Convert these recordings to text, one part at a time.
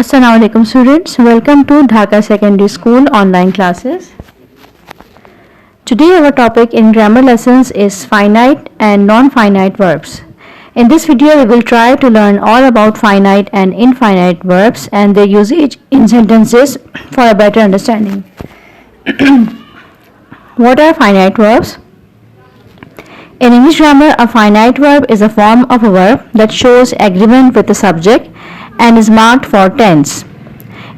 Assalamu alaikum students, welcome to Dhaka Secondary School online classes. Today our topic in grammar lessons is finite and non-finite verbs. In this video we will try to learn all about finite and infinite verbs and their usage in sentences for a better understanding. What are finite verbs? In English grammar, a finite verb is a form of a verb that shows agreement with the subject and is marked for tense.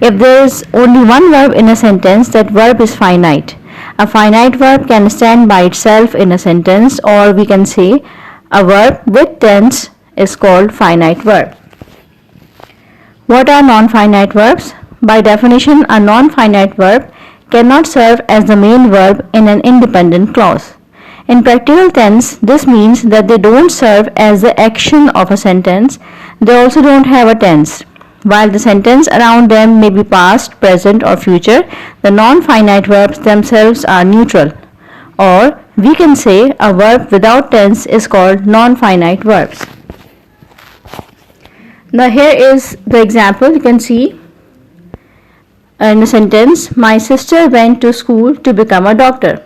If there is only one verb in a sentence, that verb is finite. A finite verb can stand by itself in a sentence, or we can say a verb with tense is called finite verb. What are non-finite verbs? By definition, a non-finite verb cannot serve as the main verb in an independent clause. In practical tense, this means that they don't serve as the action of a sentence. They also don't have a tense. While the sentence around them may be past, present or future, the non-finite verbs themselves are neutral. Or we can say a verb without tense is called non-finite verbs. Now here is the example. You can see in the sentence, my sister went to school to become a doctor.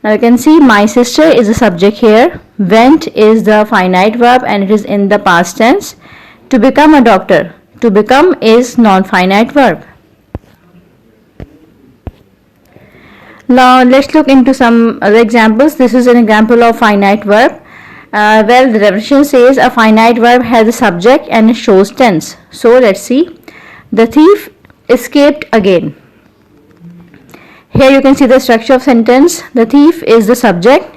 Now you can see my sister is the subject here, went is the finite verb and it is in the past tense. To become a doctor, to become is non-finite verb. Now let's look into some other examples. This is an example of finite verb. Well, the definition says a finite verb has a subject and it shows tense. So let's see. The thief escaped again. Here you can see the structure of sentence. The thief is the subject,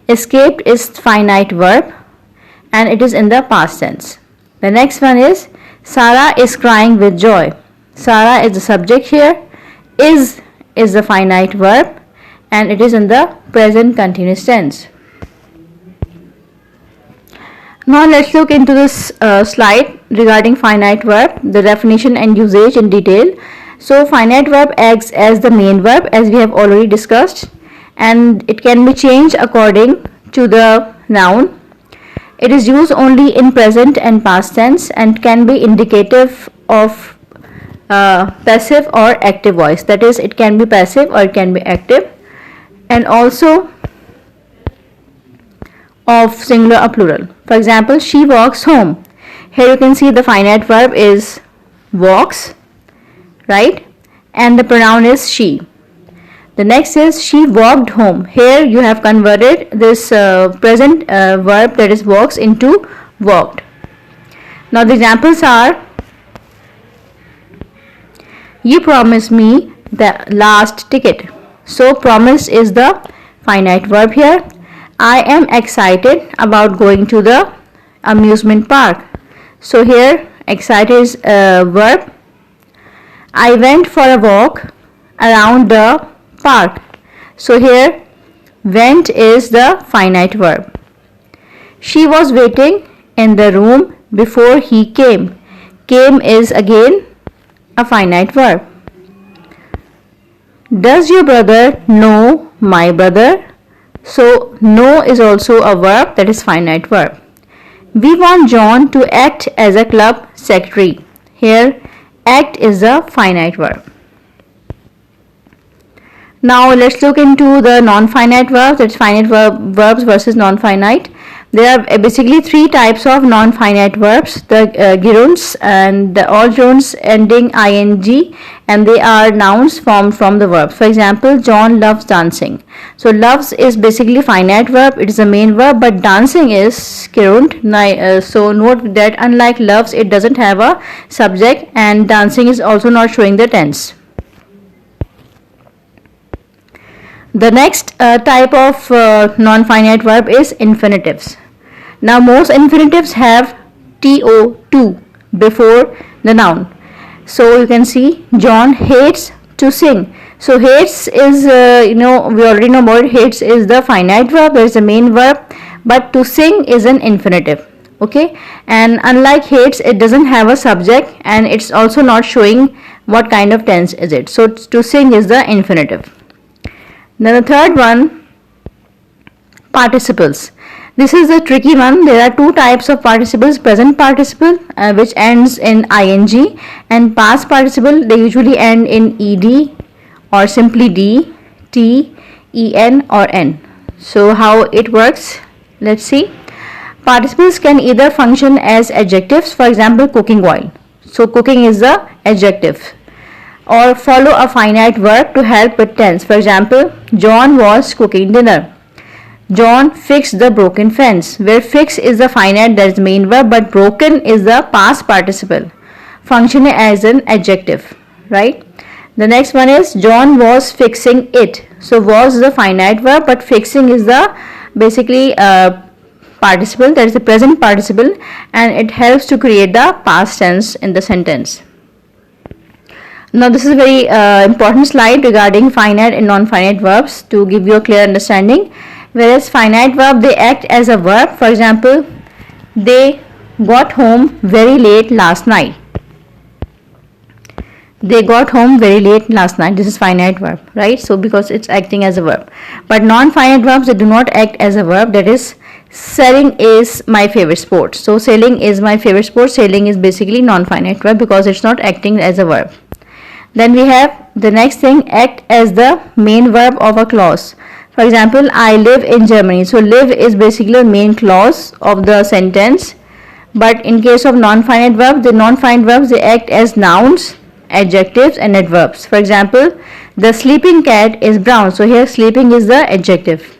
escaped is finite verb and it is in the past tense. The next one is Sarah is crying with joy. Sarah is the subject here, is the finite verb and it is in the present continuous tense. Now let's look into this slide regarding finite verb, the definition and usage in detail. So finite verb acts as the main verb as we have already discussed and it can be changed according to the noun. It is used only in present and past tense and can be indicative of passive or active voice. That is, it can be passive or it can be active, and also of singular or plural. For example, she walks home. Here you can see the finite verb is walks, right, and the pronoun is she. The next is she walked home. Here you have converted this present verb, that is walks, into walked. Now the examples are, you promised me the last ticket. So promise is the finite verb here. I am excited about going to the amusement park. So here excited is a verb. I went for a walk around the park. So here went is the finite verb. She was waiting in the room before he came. Came is again a finite verb. Does your brother know my brother? So know is also a verb, that is finite verb. We want John to act as a club secretary. Here act is a finite verb. Now let's look into the non-finite verbs, that's finite verbs versus non-finite. There are basically three types of non-finite verbs, the gerunds and all gerunds ending ing, and they are nouns formed from the verb. For example, John loves dancing. So loves is basically finite verb, it is a main verb, but dancing is gerund. So note that unlike loves, it doesn't have a subject and dancing is also not showing the tense. The next type of non-finite verb is infinitives. Now most infinitives have to before the noun. So you can see John hates to sing. So hates is, we already know about it. Hates is the finite verb, there is a main verb, but to sing is an infinitive. Okay, and unlike hates, it doesn't have a subject and it's also not showing what kind of tense is it. So to sing is the infinitive. Then the third one, participles. This is a tricky one. There are two types of participles: present participle, which ends in ing, and past participle. They usually end in ed or simply d, t, en or n. So how it works? Let's see. Participles can either function as adjectives, for example, cooking oil. So cooking is the adjective, or follow a finite verb to help with tense. For example, John was cooking dinner. John fixed the broken fence, where fix is the finite, that is the main verb, but broken is the past participle, functioning as an adjective, right? The next one is John was fixing it. So was is the finite verb, but fixing is the basically participle, that is the present participle, and it helps to create the past tense in the sentence. Now this is a very important slide regarding finite and non-finite verbs to give you a clear understanding. Whereas finite verb, they act as a verb. For example, they got home very late last night. They got home very late last night. This is finite verb, right? So because it's acting as a verb. But non-finite verbs, they do not act as a verb. That is, sailing is my favorite sport. So sailing is my favorite sport. Sailing is basically non-finite verb because it's not acting as a verb. Then we have the next thing, act as the main verb of a clause. For example, I live in Germany. So live is basically the main clause of the sentence. But in case of non-finite verbs, the non-finite verbs, they act as nouns, adjectives and adverbs. For example, the sleeping cat is brown. So here sleeping is the adjective.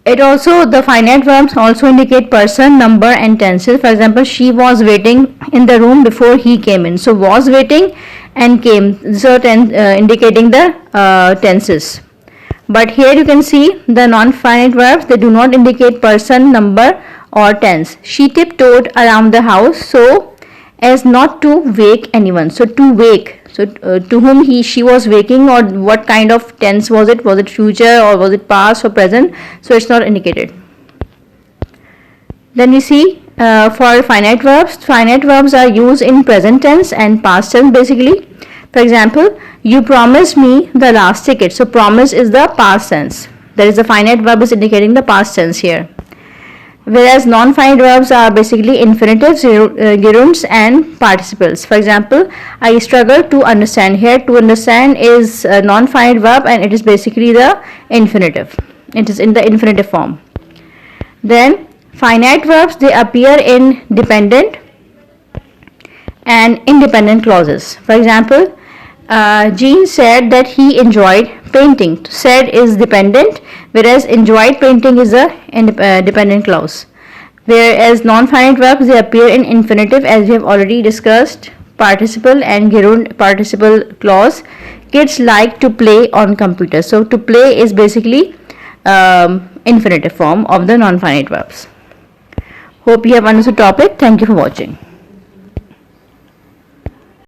The finite verbs also indicate person, number and tenses. For example, she was waiting in the room before he came in. So was waiting and came, so indicating the tenses. But here you can see the non-finite verbs, they do not indicate person, number or tense. She tiptoed around the house so as not to wake anyone. So to wake, so to whom she was waking, or what kind of tense was it? Was it future or was it past or present? So it's not indicated. Then we see for finite verbs are used in present tense and past tense basically. For example, you promised me the last ticket. So promise is the past tense. There is a finite verb is indicating the past tense here. Whereas non-finite verbs are basically infinitives, gerunds and participles. For example, I struggle to understand. Here to understand is a non-finite verb and it is basically the infinitive. It is in the infinitive form. Then finite verbs, they appear in dependent and independent clauses. For example, Jean said that he enjoyed painting. Said is dependent, whereas enjoyed painting is a dependent clause. Whereas non-finite verbs, they appear in infinitive, as we have already discussed, participle and gerund participle clause. Kids like to play on computers. So to play is basically infinitive form of the non-finite verbs. Hope you have understood the topic. Thank you for watching.